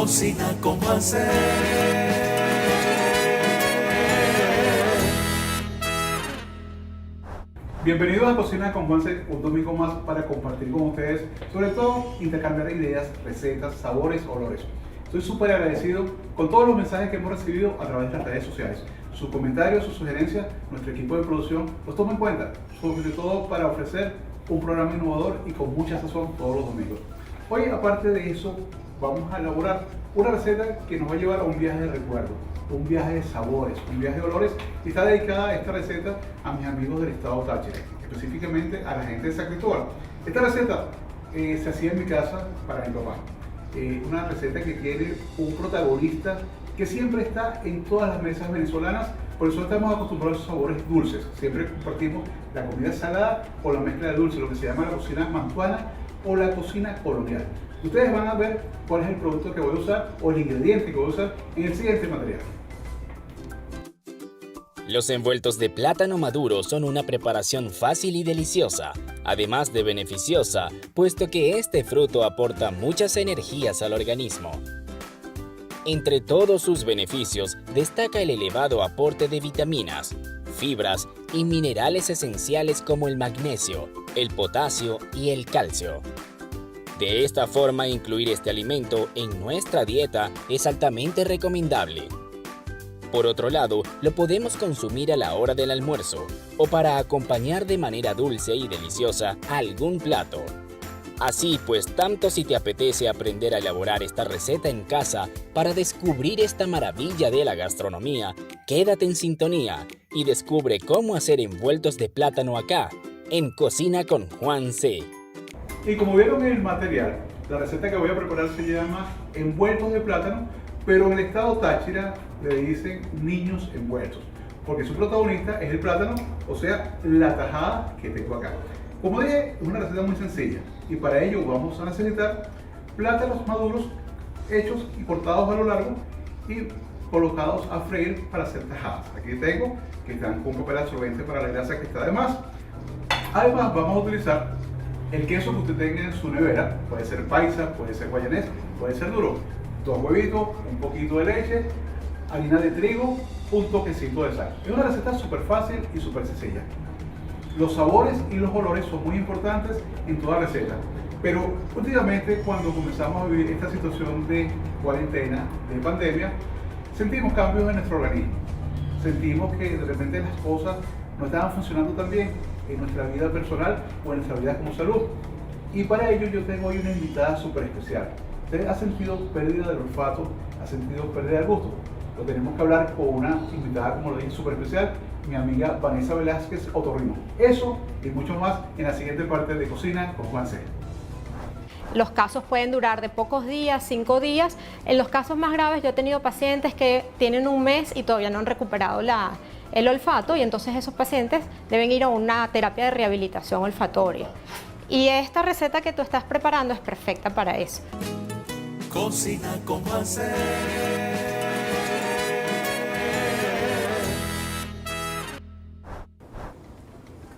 Cocina con Juanse. Bienvenidos a Cocina con Juanse, un domingo más para compartir con ustedes, sobre todo intercambiar ideas, recetas, sabores, olores. Estoy súper agradecido con todos los mensajes que hemos recibido a través de las redes sociales. Sus comentarios, sus sugerencias, nuestro equipo de producción los toma en cuenta, sobre todo para ofrecer un programa innovador y con mucha sazón todos los domingos. Hoy, aparte de eso, vamos a elaborar una receta que nos va a llevar a un viaje de recuerdo, un viaje de sabores, un viaje de olores, y está dedicada esta receta a mis amigos del estado Táchira, específicamente a la gente de San Cristóbal. Esta receta se hacía en mi casa para mi papá. Una receta que tiene un protagonista que siempre está en todas las mesas venezolanas, por eso estamos acostumbrados a esos sabores dulces. Siempre compartimos la comida salada o la mezcla de dulce, lo que se llama la cocina mantuana o la cocina colonial. Ustedes van a ver cuál es el producto que voy a usar o el ingrediente que voy a usar en el siguiente material. Los envueltos de plátano maduro son una preparación fácil y deliciosa, además de beneficiosa, puesto que este fruto aporta muchas energías al organismo. Entre todos sus beneficios, destaca el elevado aporte de vitaminas, fibras y minerales esenciales como el magnesio, el potasio y el calcio. De esta forma, incluir este alimento en nuestra dieta es altamente recomendable. Por otro lado, lo podemos consumir a la hora del almuerzo o para acompañar de manera dulce y deliciosa algún plato. Así pues, tanto si te apetece aprender a elaborar esta receta en casa para descubrir esta maravilla de la gastronomía, quédate en sintonía y descubre cómo hacer envueltos de plátano acá, en Cocina con Juanse. Y como vieron en el material, la receta que voy a preparar se llama envueltos de plátano, pero en el estado Táchira le dicen niños envueltos, porque su protagonista es el plátano, o sea, la tajada que tengo acá. Como dije, es una receta muy sencilla y para ello vamos a necesitar plátanos maduros hechos y cortados a lo largo y colocados a freír para hacer tajadas. Aquí tengo que están con papel absorbente para la grasa que está de más. Además vamos a utilizar el queso que usted tenga en su nevera, puede ser paisa, puede ser guayanés, puede ser duro. 2 huevitos, un poquito de leche, harina de trigo, un toquecito de sal. Es una receta súper fácil y súper sencilla. Los sabores y los olores son muy importantes en toda receta, pero últimamente cuando comenzamos a vivir esta situación de cuarentena, de pandemia, sentimos cambios en nuestro organismo. Sentimos que de repente las cosas no estaban funcionando tan bien en nuestra vida personal o en nuestra vida como salud. Y para ello yo tengo hoy una invitada súper especial. ¿Usted ha sentido pérdida del olfato? ¿Ha sentido pérdida del gusto? Lo tenemos que hablar con una invitada, como lo dije, súper especial, mi amiga Vanessa Velázquez Otorrino. Eso y mucho más en la siguiente parte de Cocina con Juanse. Los casos pueden durar de pocos días, 5 días. En los casos más graves yo he tenido pacientes que tienen un mes y todavía no han recuperado el olfato, y entonces esos pacientes deben ir a una terapia de rehabilitación olfatoria. Y esta receta que tú estás preparando es perfecta para eso. Cocina con Juanse.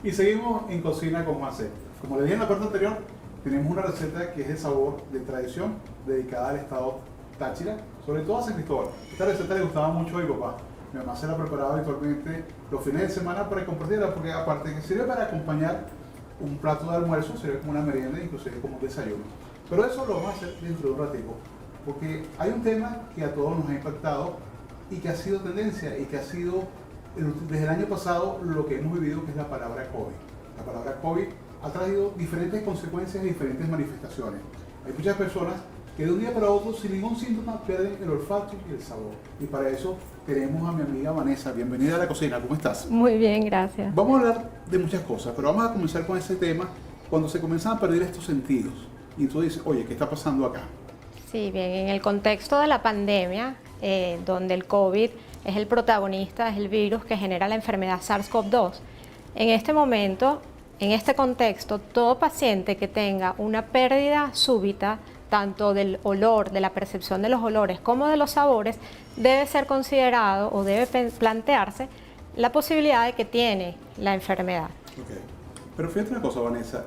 Y seguimos en Cocina con Juanse. Como les dije en la parte anterior, tenemos una receta que es de sabor, de tradición, dedicada al estado Táchira, sobre todo a San Cristóbal. Esta receta le gustaba mucho a mi papá. Mi mamá se la preparaba habitualmente los fines de semana para compartirla, porque aparte de que sirve para acompañar un plato de almuerzo, sirve como una merienda, inclusive como un desayuno. Pero eso lo vamos a hacer dentro de un ratico, porque hay un tema que a todos nos ha impactado y que ha sido tendencia y que ha sido desde el año pasado lo que hemos vivido, que es la palabra COVID. La palabra COVID ha traído diferentes consecuencias y diferentes manifestaciones. Hay muchas personas que de un día para otro, sin ningún síntoma, pierden el olfato y el sabor. Y para eso tenemos a mi amiga Vanessa. Bienvenida a la cocina, ¿cómo estás? Muy bien, gracias. Vamos a hablar de muchas cosas, pero vamos a comenzar con ese tema cuando se comienzan a perder estos sentidos. Y tú dices, oye, ¿qué está pasando acá? Sí, bien, en el contexto de la pandemia, donde el COVID es el protagonista, es el virus que genera la enfermedad SARS-CoV-2, en este momento, en este contexto, todo paciente que tenga una pérdida súbita, tanto del olor, de la percepción de los olores como de los sabores, debe ser considerado o debe plantearse la posibilidad de que tiene la enfermedad. Okay. Pero fíjate una cosa, Vanessa,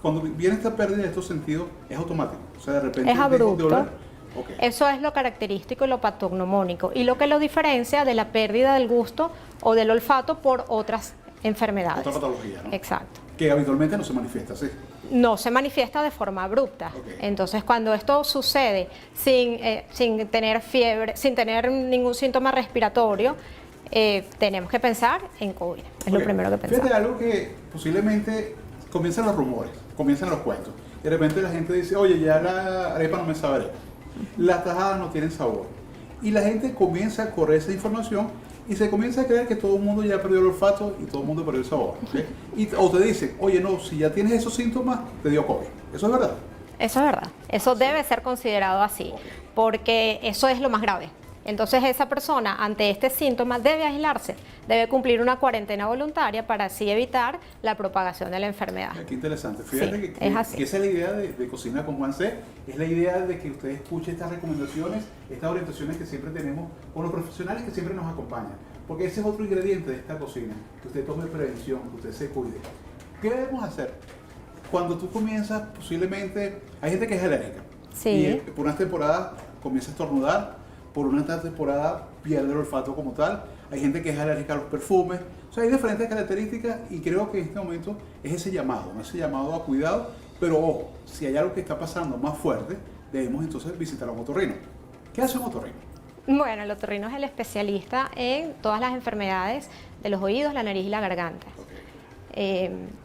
cuando viene esta pérdida de estos sentidos, es automático. O sea, de repente Es abrupto. dejo de oler Ok. Eso es lo característico y lo patognomónico y lo que lo diferencia de la pérdida del gusto o del olfato por otras enfermedades. Otra patología, ¿no? Exacto. Que habitualmente no se manifiesta, ¿sí? No se manifiesta de forma abrupta. Ok. Entonces, cuando esto sucede sin tener fiebre, sin tener ningún síntoma respiratorio, tenemos que pensar en COVID. Es lo Ok. primero que pensamos. Fíjate algo que posiblemente comienzan los rumores, comienzan los cuentos. De repente la gente dice, oye, ya la arepa no me sabe arepa, las tajadas no tienen sabor. Y la gente comienza a correr esa información y se comienza a creer que todo el mundo ya perdió el olfato y todo el mundo perdió el sabor. ¿Ok? O te dicen, oye, no, si ya tienes esos síntomas, te dio COVID. ¿Eso es verdad? Eso es verdad. Eso debe ser considerado así, porque eso es lo más grave. Entonces esa persona ante este síntoma debe aislarse, debe cumplir una cuarentena voluntaria para así evitar la propagación de la enfermedad. Qué interesante. Fíjate Sí, que es así. esa es la idea de Cocina con Juan C. Es la idea de que usted escuche estas recomendaciones, estas orientaciones que siempre tenemos con los profesionales que siempre nos acompañan. Porque ese es otro ingrediente de esta cocina, que usted tome prevención, que usted se cuide. ¿Qué debemos hacer? Cuando tú comienzas, posiblemente, hay gente que es alérgica. Sí. Y por unas temporadas comienza a estornudar, por una temporada pierde el olfato como tal. Hay gente que es alérgica a los perfumes. O sea, hay diferentes características y creo que en este momento es ese llamado, ¿no? Ese llamado a cuidado. Pero ojo, si hay algo que está pasando más fuerte, debemos entonces visitar a un otorrino. ¿Qué hace un otorrino? Bueno, el otorrino es el especialista en todas las enfermedades de los oídos, la nariz y la garganta.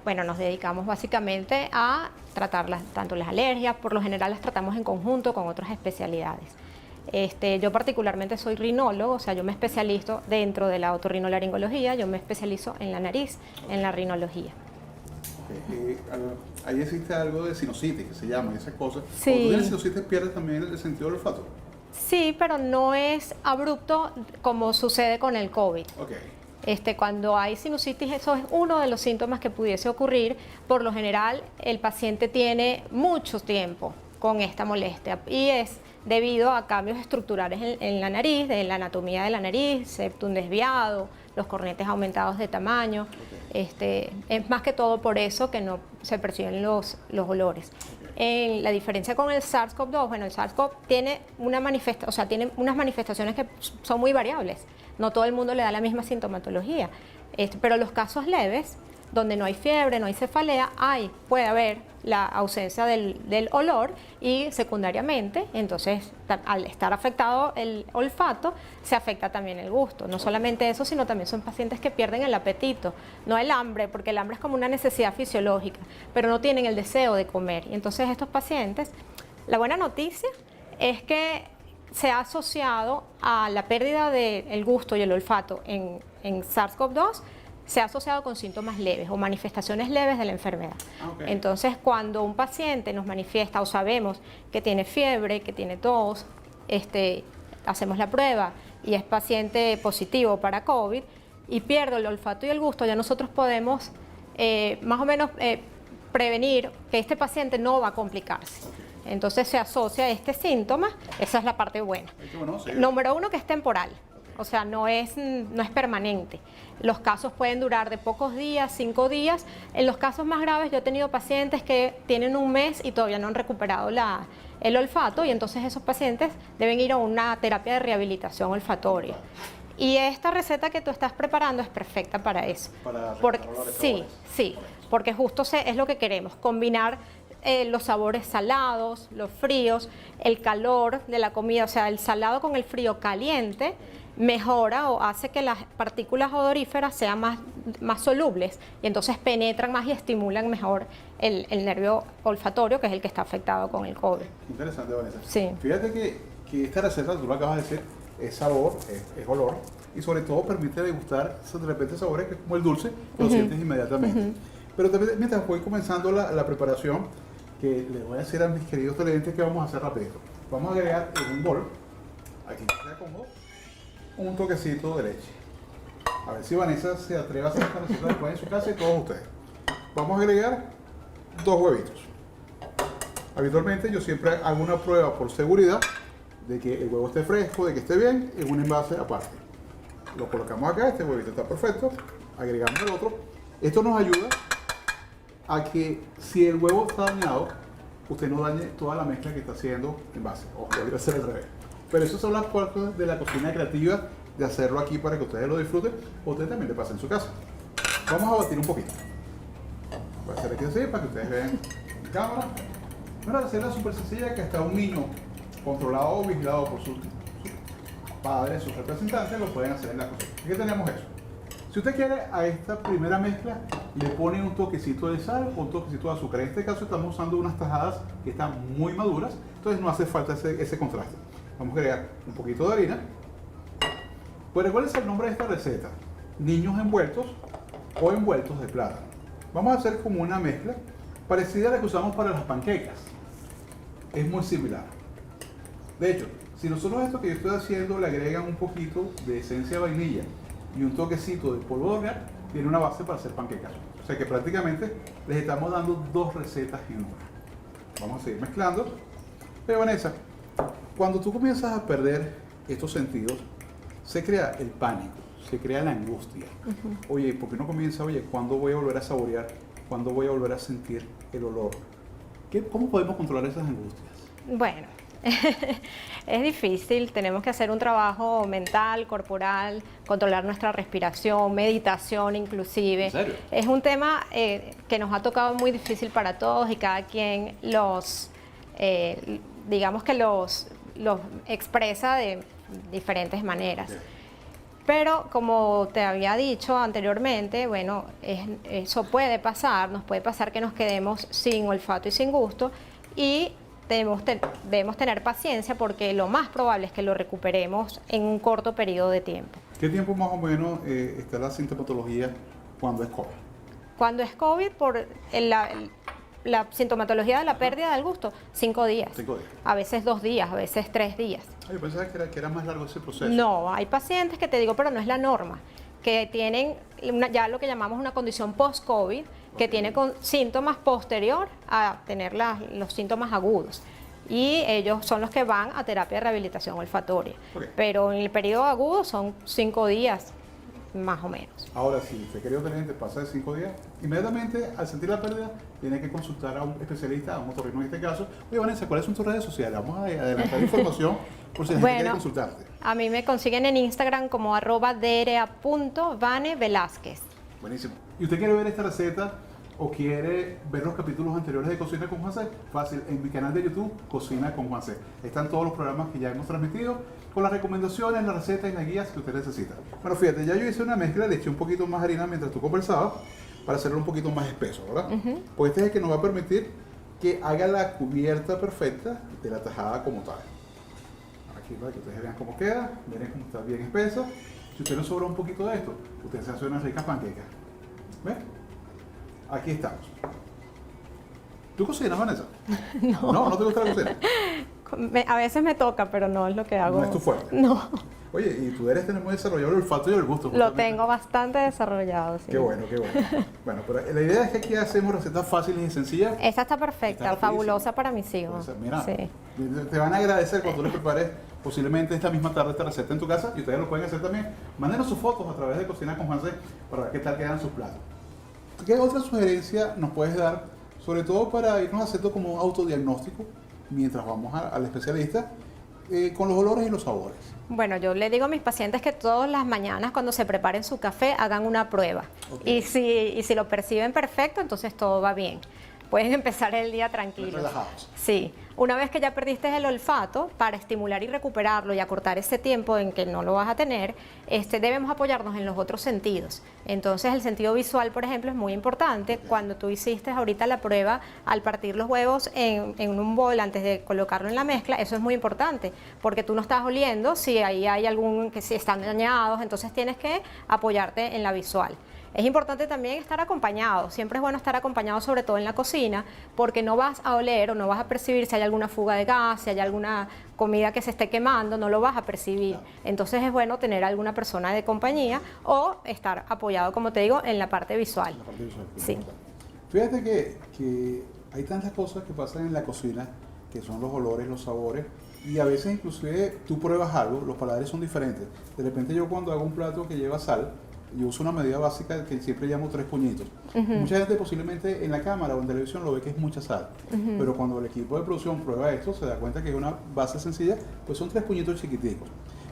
Bueno, nos dedicamos básicamente a tratar tanto las alergias, por lo general las tratamos en conjunto con otras especialidades. Yo particularmente soy rinólogo, o sea, yo me especializo dentro de la otorrinolaringología, yo me especializo en la nariz, en la rinología. Ahí existe algo de sinusitis, que se llama, esas cosas. Sí. Cuando tú tienes sinusitis pierdes también el sentido del olfato. Sí, pero no es abrupto como sucede con el COVID. Ok. Cuando hay sinusitis, eso es uno de los síntomas que pudiese ocurrir. Por lo general, el paciente tiene mucho tiempo con esta molestia y es debido a cambios estructurales en la nariz, de la anatomía de la nariz, septum desviado, los cornetes aumentados de tamaño. Es más que todo por eso que no se perciben los olores. La diferencia con el SARS-CoV-2, bueno, el SARS-CoV tiene tiene unas manifestaciones que son muy variables. No todo el mundo le da la misma sintomatología, pero los casos leves, donde no hay fiebre, no hay cefalea, puede haber la ausencia del olor y secundariamente, entonces al estar afectado el olfato, se afecta también el gusto. No solamente eso, sino también son pacientes que pierden el apetito, no el hambre, porque el hambre es como una necesidad fisiológica, pero no tienen el deseo de comer. Y entonces estos pacientes, la buena noticia es que se ha asociado a la pérdida del gusto y el olfato en SARS-CoV-2, se ha asociado con síntomas leves o manifestaciones leves de la enfermedad. Okay. Entonces, cuando un paciente nos manifiesta o sabemos que tiene fiebre, que tiene tos, hacemos la prueba y es paciente positivo para COVID y pierde el olfato y el gusto, ya nosotros podemos más o menos prevenir que este paciente no va a complicarse. Okay. Entonces se asocia a este síntoma, esa es la parte buena. Bueno, sí. Número uno, que es temporal. O sea, no es permanente. Los casos pueden durar de pocos días, 5 días. En los casos más graves yo he tenido pacientes que tienen un mes y todavía no han recuperado el olfato y entonces esos pacientes deben ir a una terapia de rehabilitación olfatoria. Y esta receta que tú estás preparando es perfecta para eso. Sí, porque justo es lo que queremos, combinar los sabores salados, los fríos, el calor de la comida, o sea, el salado con el frío caliente mejora o hace que las partículas odoríferas sean más solubles y entonces penetran más y estimulan mejor el nervio olfatorio, que es el que está afectado con el COVID. Interesante, Vanessa. Sí. Fíjate que esta receta, tú lo acabas de decir, es sabor, es olor y sobre todo permite degustar de repente sabores que es como el dulce, que lo sientes inmediatamente. Pero también, mientras voy comenzando la preparación, que les voy a decir a mis queridos televidentes que vamos a hacer rapidito. Vamos a agregar en un bol, aquí está cómodo, un toquecito de leche. A ver si Vanessa se atreve a hacer esta receta después en su casa y todos ustedes. Vamos a agregar 2 huevitos. Habitualmente yo siempre hago una prueba por seguridad de que el huevo esté fresco, de que esté bien, en un envase aparte. Lo colocamos acá, este huevito está perfecto, agregamos el otro. Esto nos ayuda a que si el huevo está dañado, usted no dañe toda la mezcla que está haciendo en base. Ojo, debería ser al revés. Pero esas son las partes de la cocina creativa, de hacerlo aquí para que ustedes lo disfruten, o usted también le pase en su casa. Vamos a batir un poquito. Voy a hacer aquí así para que ustedes vean en cámara. Una receta súper sencilla que hasta un niño controlado o vigilado por sus padres, sus representantes, lo pueden hacer en la cocina. Aquí tenemos eso. Si usted quiere, a esta primera mezcla le pone un toquecito de sal o un toquecito de azúcar. En este caso estamos usando unas tajadas que están muy maduras, entonces no hace falta ese contraste. Vamos a agregar un poquito de harina. Pues recuerden el nombre de esta receta: niños envueltos o envueltos de plátano. Vamos a hacer como una mezcla parecida a la que usamos para las panquecas. Es muy similar. De hecho, si nosotros a esto que yo estoy haciendo le agregan un poquito de esencia de vainilla y un toquecito de polvo de hornear, tiene una base para hacer panquecas. O sea que prácticamente les estamos dando dos recetas en una. Vamos a seguir mezclando. Pero Vanessa, cuando tú comienzas a perder estos sentidos, se crea el pánico, se crea la angustia. Oye, ¿por qué no comienza? Oye, ¿cuándo voy a volver a saborear? ¿Cuándo voy a volver a sentir el olor? ¿Cómo podemos controlar esas angustias? Bueno, es difícil, tenemos que hacer un trabajo mental, corporal, controlar nuestra respiración, meditación inclusive. ¿En serio? Es un tema que nos ha tocado muy difícil para todos y cada quien digamos que los expresa de diferentes maneras. Okay. Pero como te había dicho anteriormente, bueno, eso puede pasar, nos puede pasar que nos quedemos sin olfato y sin gusto, y debemos tener paciencia porque lo más probable es que lo recuperemos en un corto periodo de tiempo. ¿Qué tiempo más o menos está la sintomatología cuando es COVID? Cuando es COVID, por la sintomatología de la pérdida del gusto, 5 días. 5 días. A veces 2 días, a veces 3 días. Yo pensaba que era más largo ese proceso. No, hay pacientes que te digo, pero no es la norma, que tienen ya lo que llamamos una condición post-COVID, que tiene síntomas posterior a tener los síntomas agudos. Y ellos son los que van a terapia de rehabilitación olfatoria. Okay. Pero en el periodo agudo son 5 días, más o menos. Ahora, si usted querido tenente pasa de 5 días, inmediatamente al sentir la pérdida, tiene que consultar a un especialista, a un otorrino en este caso. Oye, Vanessa, ¿cuáles son tus redes sociales? Vamos a adelantar información por si la gente quiere consultarte. A mí me consiguen en Instagram como @dra.vanevelázquez. Buenísimo. ¿Y usted quiere ver esta receta o quiere ver los capítulos anteriores de Cocina con Juan C? Fácil, en mi canal de YouTube, Cocina con Juan C. Están todos los programas que ya hemos transmitido, con las recomendaciones, las recetas y las guías que usted necesita. Bueno, fíjate, ya yo hice una mezcla, le eché un poquito más harina mientras tú conversabas, para hacerlo un poquito más espeso, ¿verdad? Pues este es el que nos va a permitir que haga la cubierta perfecta de la tajada como tal. Aquí para que ustedes vean cómo queda, miren cómo está bien espesa. Si usted le sobra un poquito de esto, usted se hace unas ricas panquecas. ¿Ves? Aquí estamos. ¿Tú cocinas, Vanessa? No te gusta la cocina. A veces me toca, pero no es lo que hago. No es tu fuerte. No. Oye, y tú debes tener muy desarrollado el olfato y el gusto. Lo tengo bastante desarrollado, sí. Qué bueno, qué bueno. Bueno, pero la idea es que aquí hacemos recetas fáciles y sencillas. Esta está perfecta, Está fabulosa para mis hijos. Pues, mira, Sí. te van a agradecer cuando tú les prepares posiblemente esta misma tarde esta receta en tu casa, y ustedes lo pueden hacer también. Mándenos sus fotos a través de Cocina con Juan C para ver qué tal quedan sus platos. ¿Qué otra sugerencia nos puedes dar, sobre todo para irnos haciendo como un autodiagnóstico mientras vamos al especialista, con los olores y los sabores? Bueno, yo le digo a mis pacientes que todas las mañanas cuando se preparen su café hagan una prueba. Okay. Y si lo perciben perfecto, entonces todo va bien. Pueden empezar el día tranquilos. Relajados. Sí. Una vez que ya perdiste el olfato, para estimular y recuperarlo y acortar ese tiempo en que no lo vas a tener, debemos apoyarnos en los otros sentidos. Entonces el sentido visual, por ejemplo, es muy importante. Cuando tú hiciste ahorita la prueba al partir los huevos en un bol antes de colocarlo en la mezcla, eso es muy importante, porque tú no estás oliendo si ahí hay si están dañados, entonces tienes que apoyarte en la visual. Es importante también estar acompañado, siempre es bueno estar acompañado, sobre todo en la cocina, porque no vas a oler o no vas a percibir si hay alguna fuga de gas, si hay alguna comida que se esté quemando, no lo vas a percibir. Entonces es bueno tener alguna persona de compañía o estar apoyado, como te digo, en la parte visual. La parte visual, Sí. Fíjate que hay tantas cosas que pasan en la cocina, que son los olores, los sabores, y a veces inclusive tú pruebas algo, los paladares son diferentes. De repente yo cuando hago un plato que lleva sal, yo uso una medida básica que siempre llamo 3 puñitos. Mucha gente posiblemente en la cámara o en televisión lo ve que es mucha sal, pero cuando el equipo de producción prueba esto, se da cuenta que es una base sencilla, pues son 3 puñitos chiquiticos.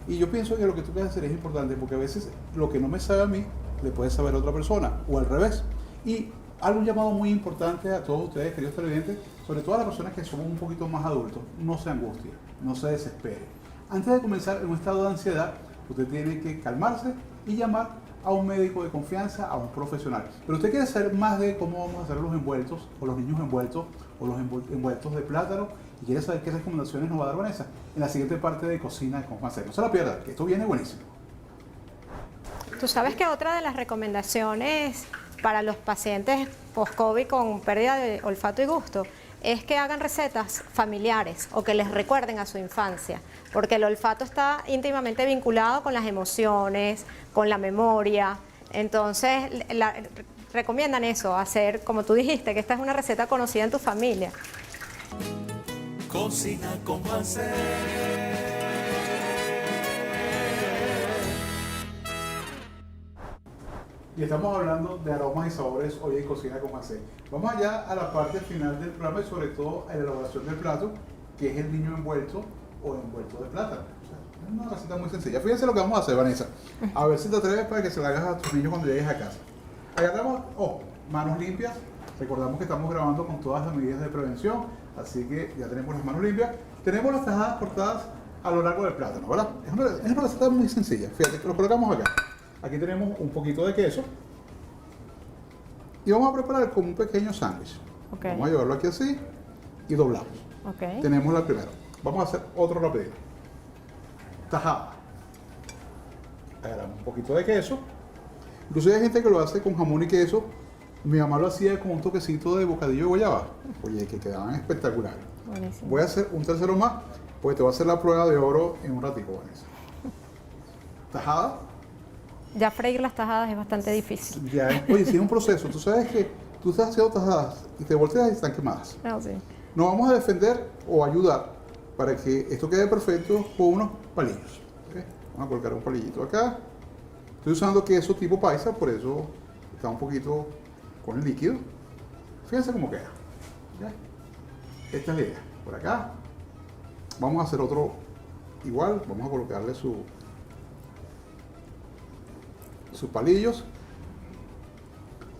Y yo pienso que lo que tú quieres hacer es importante, porque a veces lo que no me sabe a mí, le puede saber a otra persona, o al revés. Y algo llamado muy importante a todos ustedes, queridos televidentes, sobre todo a las personas que somos un poquito más adultos, no se angustien, no se desesperen. Antes de comenzar en un estado de ansiedad, usted tiene que calmarse y llamar a un médico de confianza, a un profesional. Pero usted quiere saber más de cómo vamos a hacer los envueltos, o los niños envueltos, o los envueltos de plátano, y quiere saber qué recomendaciones nos va a dar Vanessa en la siguiente parte de Cocina con Juan C. No se la pierda, que esto viene buenísimo. Tú sabes que otra de las recomendaciones para los pacientes post-COVID con pérdida de olfato y gusto es que hagan recetas familiares o que les recuerden a su infancia, porque el olfato está íntimamente vinculado con las emociones, con la memoria. Entonces, recomiendan eso, hacer, como tú dijiste, que esta es una receta conocida en tu familia. Cocina con Juan C. Y estamos hablando de aromas y sabores hoy en Cocina con Juan C. Vamos allá a la parte final del programa y sobre todo a la elaboración del plato, que es el niño envuelto o envuelto de plátano. O sea, es una receta muy sencilla. Fíjense lo que vamos a hacer, Vanessa. A ver si te atreves para que se la hagas a tus niños cuando llegues a casa. Agarramos, manos limpias. Recordamos que estamos grabando con todas las medidas de prevención, así que ya tenemos las manos limpias. Tenemos las tajadas cortadas a lo largo del plátano, ¿verdad? Es una receta muy sencilla. Fíjate, lo colocamos acá. Aquí tenemos un poquito de queso y vamos a preparar como un pequeño sándwich. Okay. Vamos a llevarlo aquí así y doblamos. Okay. Tenemos la primera. Vamos a hacer otro rapidito. Tajada. Agarramos un poquito de queso. Incluso hay gente que lo hace con jamón y queso. Mi mamá lo hacía con un toquecito de bocadillo de guayaba. Oye, que quedaban espectaculares. Buenísimo. Voy a hacer un tercero más, porque te voy a hacer la prueba de oro en un ratico, Vanessa. Tajada. Ya freír las tajadas es bastante difícil. Ya, oye, si es un proceso, tú sabes que tú estás haciendo tajadas y te volteas y están quemadas. No, sí. Nos vamos a defender o ayudar para que esto quede perfecto con unos palillos. ¿Okay? Vamos a colocar un palillito acá. Estoy usando queso tipo paisa, por eso está un poquito con el líquido. Fíjense cómo queda. ¿Okay? Esta es la idea. Por acá. Vamos a hacer otro igual. Vamos a colocarle sus palillos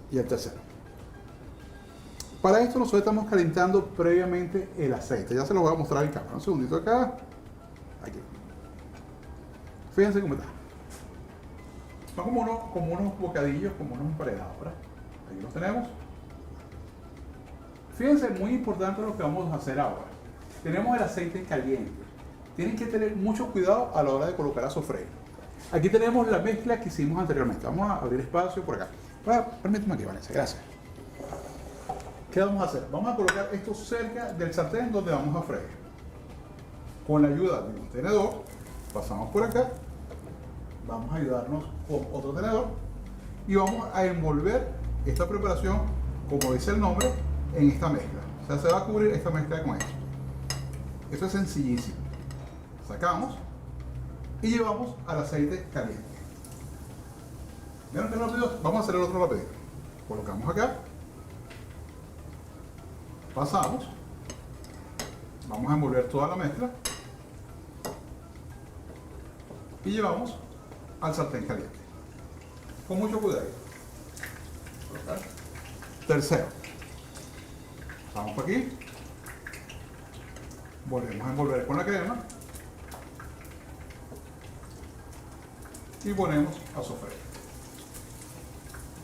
y el tercero. Para esto nosotros estamos calentando previamente el aceite. Ya se lo voy a mostrar en cámara. Un segundito acá. Aquí. Fíjense cómo está. Son como unos bocadillos, como unos emparedados, ¿verdad? Aquí los tenemos. Fíjense, muy importante lo que vamos a hacer ahora. Tenemos el aceite caliente. Tienen que tener mucho cuidado a la hora de colocar a sofreír. Aquí tenemos la mezcla que hicimos anteriormente. Vamos a abrir espacio por acá. Permíteme aquí, Vanessa. Gracias. ¿Qué vamos a hacer? Vamos a colocar esto cerca del sartén donde vamos a freír. Con la ayuda de un tenedor, pasamos por acá. Vamos a ayudarnos con otro tenedor. Y vamos a envolver esta preparación, como dice el nombre, en esta mezcla. O sea, se va a cubrir esta mezcla con esto. Esto es sencillísimo. Sacamos y llevamos al aceite caliente. ¿Vieron qué rápido? Vamos a hacer el otro rapidito. Colocamos acá. Pasamos. Vamos a envolver toda la mezcla. Y llevamos al sartén caliente. Con mucho cuidado. Colocar. Tercero. Vamos por aquí. Volvemos a envolver con la crema. Y ponemos a sofreír.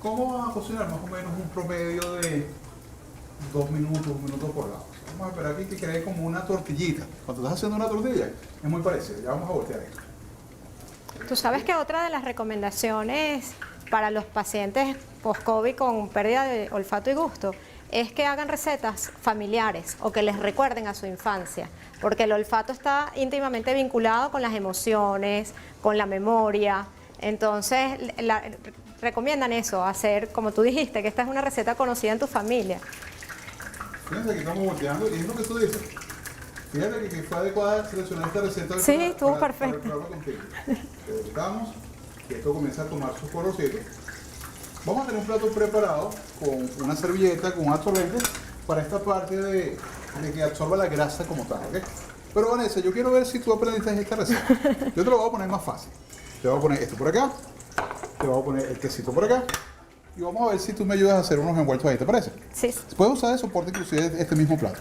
¿Cómo vamos a cocinar? Más o menos un promedio de 2 minutos, 1 minuto por lado. Vamos a esperar aquí que quede como una tortillita. Cuando estás haciendo una tortilla, es muy parecido. Ya vamos a voltear esto. Tú sabes que otra de las recomendaciones para los pacientes post-COVID con pérdida de olfato y gusto es que hagan recetas familiares o que les recuerden a su infancia, porque el olfato está íntimamente vinculado con las emociones, con la memoria. Entonces, recomiendan eso, hacer, como tú dijiste, que esta es una receta conocida en tu familia. Fíjense que estamos volteando y es lo que tú dices. Fíjate que fue adecuada seleccionar esta receta. Sí, estuvo perfecto. Para el programa contigo. Editamos, y esto comienza a tomar su colorcito. Vamos a tener un plato preparado con una servilleta, con un absorbente, para esta parte de que absorba la grasa como tal, ¿ok? Pero Vanessa, yo quiero ver si tú aprendiste esta receta. Yo te lo voy a poner más fácil. Te voy a poner esto por acá, te voy a poner el quesito por acá, y vamos a ver si tú me ayudas a hacer unos envueltos ahí, ¿te parece? Sí. Puedes usar de soporte inclusive este mismo plato.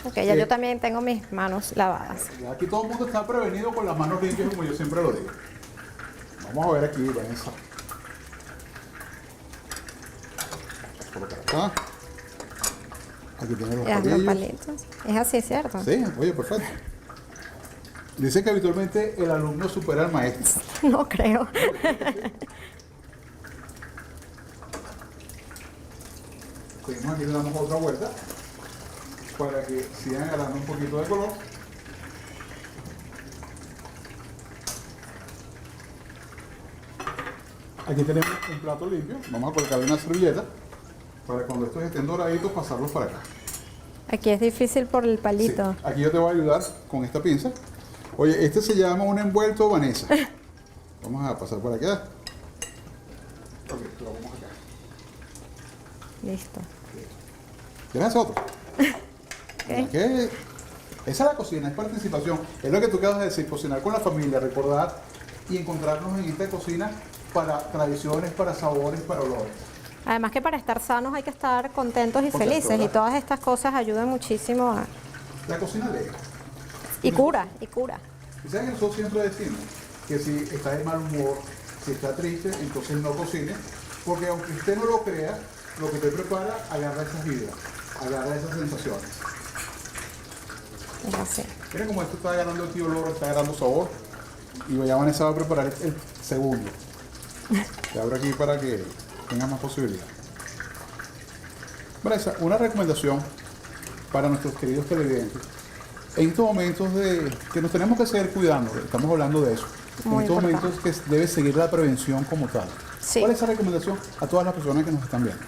Ok, ya yo también tengo mis manos lavadas. Ya aquí todo el mundo está prevenido con las manos limpias, como yo siempre lo digo. Vamos a ver aquí, Vanessa. Colocar acá. Aquí tienes los Ya, los palillos. palitos. Es así, ¿cierto? Sí, oye, perfecto. Dice que habitualmente el alumno supera al maestro. No creo. Seguimos aquí, le damos otra vuelta para que sigan agarrando un poquito de color. Aquí tenemos un plato limpio. Vamos a colocarle una servilleta para cuando estos estén doraditos pasarlos para acá. Aquí es difícil por el palito. Sí, aquí yo te voy a ayudar con esta pinza. Oye, este se llama un envuelto Vanessa. Vamos a pasar por acá. Ok, lo vamos acá. Listo. ¿Quieres hacer otro? Ok. ¿Qué? Esa es la cocina, es participación. Es lo que tú acabas de decir, cocinar con la familia, recordar y encontrarnos en esta cocina para tradiciones, para sabores, para olores. Además que para estar sanos hay que estar contentos y Contentos, felices, y ¿verdad? todas estas cosas ayudan muchísimo a... La cocina alegra. Y cura, y cura. Y sabes que nosotros siempre decimos que si está de mal humor, si está triste, entonces no cocine, porque aunque usted no lo crea, lo que usted prepara agarra esas vibras, agarra esas sensaciones. Es así. Miren cómo esto está agarrando aquí olor, está agarrando sabor. Y ya Vanessa va a preparar el segundo. Te abro aquí para que tenga más posibilidad. Vanessa, una recomendación para nuestros queridos televidentes. En estos momentos de que nos tenemos que seguir cuidando, estamos hablando de eso. Muy en estos importante. momentos que debe seguir la prevención como tal. Sí. ¿Cuál es esa recomendación a todas las personas que nos están viendo?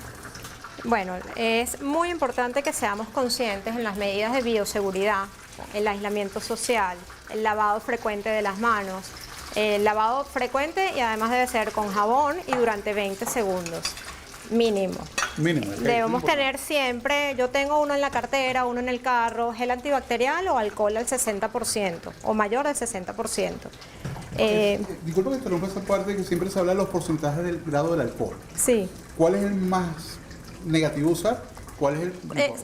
Bueno, es muy importante que seamos conscientes en las medidas de bioseguridad, el aislamiento social, el lavado frecuente de las manos. El lavado frecuente y además debe ser con jabón y durante 20 segundos, mínimo. Mínimo. ok, Debemos importante. tener siempre, yo tengo uno en la cartera, uno en el carro, gel antibacterial o alcohol al 60% o mayor del 60%. Disculpa que interrumpa esa parte que siempre se habla de los porcentajes del grado del alcohol. Sí. ¿Cuál es el más negativo a usar? ¿Cuál es el mejor?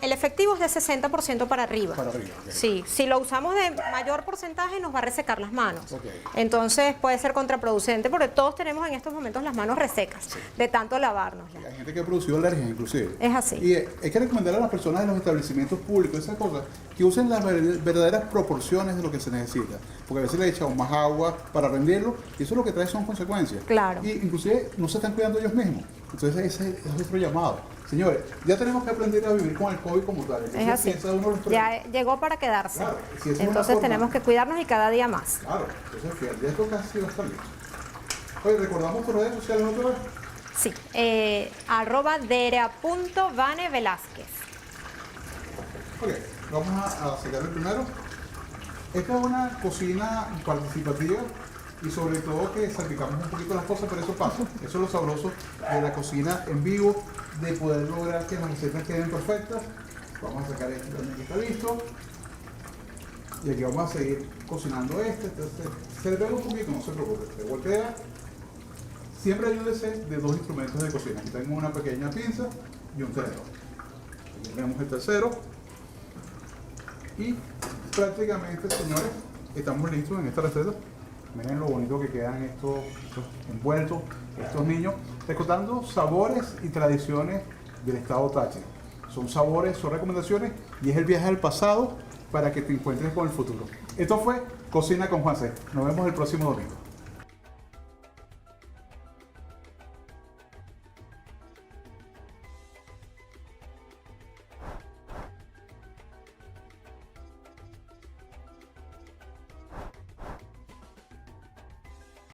El efectivo es de 60% para arriba. Para arriba, ok. Sí, si lo usamos de mayor porcentaje nos va a resecar las manos. Ok. Entonces puede ser contraproducente porque todos tenemos en estos momentos las manos resecas de tanto lavárnoslas. Hay gente que ha producido alergias inclusive. Es así. Y hay que recomendar a las personas de los establecimientos públicos, esas cosas, que usen las verdaderas proporciones de lo que se necesita. Porque a veces le echamos más agua para rendirlo y eso lo que trae son consecuencias. Claro. Y inclusive no se están cuidando ellos mismos. Entonces ese es otro llamado. Señores, ya tenemos que aprender a vivir con el COVID como tal. Entonces, Es así. si esa es uno de los Ya llegó para quedarse. Claro, si esa es una Entonces forma- tenemos que cuidarnos y cada día más. Claro, entonces fíjate, ya esto casi va a estar listo. Oye, ¿recordamos tus redes sociales otra vez? Sí, @derea.vanevelázquez. Ok, vamos a sacar el primero. Esta es una cocina participativa y sobre todo que salpicamos un poquito las cosas, pero eso pasa. Eso es lo sabroso de la cocina en vivo, de poder lograr que las recetas queden perfectas. Vamos a sacar este también que está listo. Y aquí vamos a seguir cocinando este. Entonces, se le pega un poquito, no se preocupe. Se voltea. Siempre ayúdese de dos instrumentos de cocina. Aquí tengo una pequeña pinza y un tenedor. Aquí tenemos el tercero. Y prácticamente, señores, estamos listos en esta receta. Miren lo bonito que quedan estos envueltos, estos niños, recordando sabores y tradiciones del estado Táchira. Son sabores, son recomendaciones y es el viaje al pasado para que te encuentres con el futuro. Esto fue Cocina con Juan C. Nos vemos el próximo domingo.